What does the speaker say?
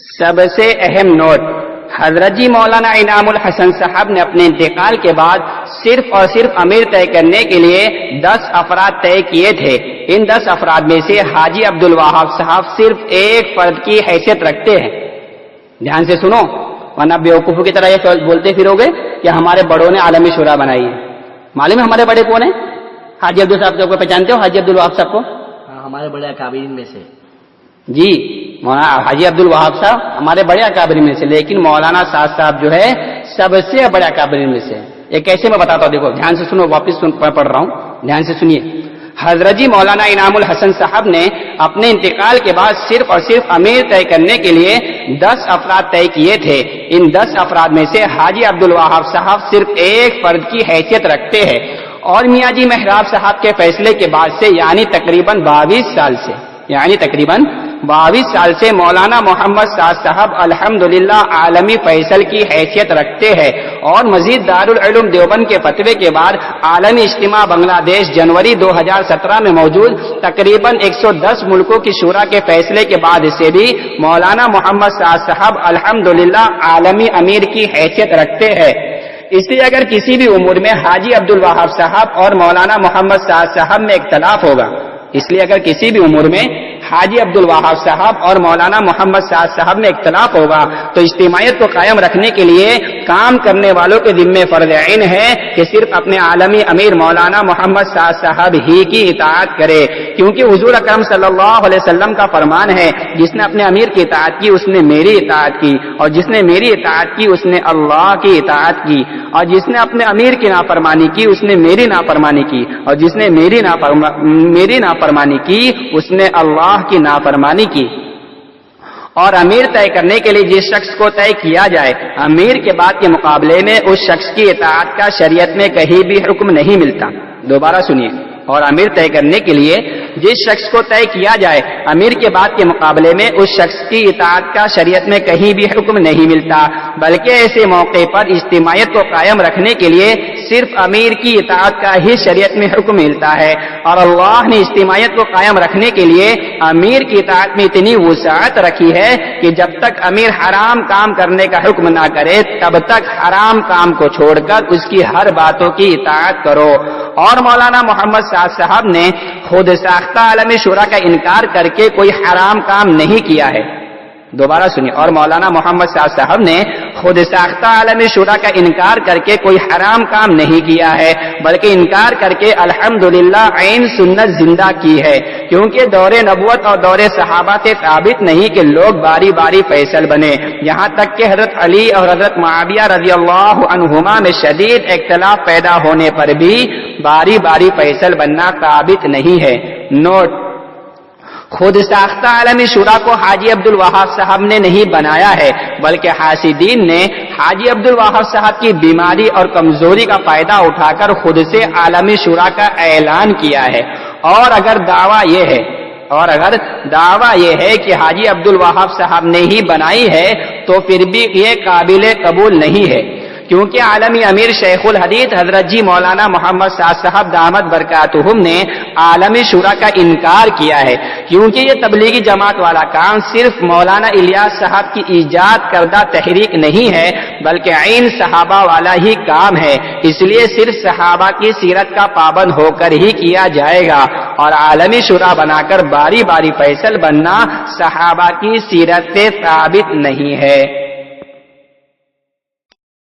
سب سے اہم نوٹ، حضرت جی مولانا انعام الحسن صاحب نے اپنے انتقال کے بعد صرف اور صرف امیر طے کرنے کے لیے 10 افراد طے کیے تھے۔ ان 10 افراد میں سے حاجی عبد الوہاب صاحب صرف ایک فرد کی حیثیت رکھتے ہیں۔ دھیان سے سنو، ورنہ بیوقوفوں کی طرح یہ بولتے پھرو گے کہ ہمارے بڑوں نے عالمی شورا بنائی ہے۔ معلوم ہے ہمارے بڑے کون ہیں؟ حاجی عبد صاحب کو پہچانتے ہو؟ حاجی عبد الوہاب صاحب کو؟ ہمارے بڑے اکابرین میں سے جی، مولانا حاجی عبد الوہاب صاحب ہمارے بڑے اکابرین میں سے، لیکن مولانا سعد صاحب جو ہے سب سے بڑے اکابرین میں سے۔ یہ کیسے میں بتاتا ہوں، دیکھو دھیان سے سنو، واپس پڑھ رہا ہوں، دھیان سے سنیے۔ حضرت جی مولانا انعام الحسن صاحب نے اپنے انتقال کے بعد صرف اور صرف امیر طے کرنے کے لیے 10 افراد طے کیے تھے۔ ان 10 افراد میں سے حاجی عبد الوہاب صاحب صرف ایک فرد کی حیثیت رکھتے ہیں، اور میاں جی محراب صاحب کے فیصلے کے بعد سے یعنی تقریباً 22 سال سے مولانا محمد سعد صاحب الحمدللہ عالمی فیصل کی حیثیت رکھتے ہیں، اور مزید دارالعلوم دیوبند کے فتوے کے بعد عالمی اجتماع بنگلہ دیش جنوری 2017 میں موجود تقریباً 110 ملکوں کی شورا کے فیصلے کے بعد سے بھی مولانا محمد سعد صاحب الحمدللہ عالمی امیر کی حیثیت رکھتے ہیں۔ اس لیے اگر کسی بھی امور میں حاجی عبد الوہاب صاحب اور مولانا محمد سعد صاحب میں اختلاف ہوگا، اس لیے اگر کسی بھی امور میں حاجی عبد الوہاب صاحب اور مولانا محمد سعد صاحب میں اختلاف ہوگا تو اجتماعیت کو قائم رکھنے کے لیے کام کرنے والوں کے ذمہ فرض عین ہے کہ صرف اپنے عالمی امیر مولانا محمد سعد صاحب ہی کی اطاعت کرے، کیونکہ حضور اکرم صلی اللہ علیہ وسلم کا فرمان ہے، جس نے اپنے امیر کی اطاعت کی اس نے میری اطاعت کی، اور جس نے میری اطاعت کی اس نے اللہ کی اطاعت کی، اور جس نے اپنے امیر کی نافرمانی کی اس نے میری نافرمانی کی، اور جس نے میری نافرمانی کی اس نے اللہ کی نافرمانی کی۔ اور امیر طے کرنے کے لیے جس شخص کو طے کیا جائے، امیر کے بعد کے مقابلے میں اس شخص کی اطاعت کا شریعت میں کہیں بھی حکم نہیں ملتا۔ دوبارہ سنیے، اور امیر طے کرنے کے لیے جس شخص کو طے کیا جائے، امیر کے بعد کے مقابلے میں اس شخص کی اطاعت کا شریعت میں کہیں بھی حکم نہیں ملتا، بلکہ ایسے موقع پر اجتماعیت کو قائم رکھنے کے لیے صرف امیر کی اطاعت کا ہی شریعت میں حکم ملتا ہے۔ اور اللہ نے اجتماعیت کو قائم رکھنے کے لیے امیر کی اطاعت میں اتنی وسعت رکھی ہے کہ جب تک امیر حرام کام کرنے کا حکم نہ کرے تب تک حرام کام کو چھوڑ کر اس کی ہر باتوں کی اطاعت کرو۔ اور مولانا محمد سعد صاحب نے خود ساختہ عالمی شورا کا انکار کر کے کوئی حرام کام نہیں کیا ہے۔ دوبارہ سنیے، اور مولانا محمد سعد صاحب نے خود ساختہ عالمی شورا کا انکار کر کے کوئی حرام کام نہیں کیا ہے، بلکہ انکار کر کے الحمدللہ عین سنت زندہ کی ہے، کیونکہ دور نبوت اور دور صحابہ سے ثابت نہیں کہ لوگ باری باری فیصل بنے، یہاں تک کہ حضرت علی اور حضرت معاویہ رضی اللہ عنہما میں شدید اختلاف پیدا ہونے پر بھی باری باری فیصل بننا ثابت نہیں ہے۔ نوٹ: خود ساختہ عالمی شورا کو حاجی عبد الوہاب صاحب نے نہیں بنایا ہے، بلکہ حاسدین نے حاجی عبد الوہاب صاحب کی بیماری اور کمزوری کا فائدہ اٹھا کر خود سے عالمی شورا کا اعلان کیا ہے۔ اور اگر دعویٰ یہ ہے کہ حاجی عبد الوہاب صاحب نے ہی بنائی ہے تو پھر بھی یہ قابل قبول نہیں ہے، کیونکہ عالمی امیر شیخ الحدیث حضرت جی مولانا محمد سعد صاحب دامت برکاتہم نے عالمی شورا کا انکار کیا ہے، کیونکہ یہ تبلیغی جماعت والا کام صرف مولانا الیاس صاحب کی ایجاد کردہ تحریک نہیں ہے بلکہ عین صحابہ والا ہی کام ہے، اس لیے صرف صحابہ کی سیرت کا پابند ہو کر ہی کیا جائے گا، اور عالمی شورا بنا کر باری باری فیصل بننا صحابہ کی سیرت سے ثابت نہیں ہے۔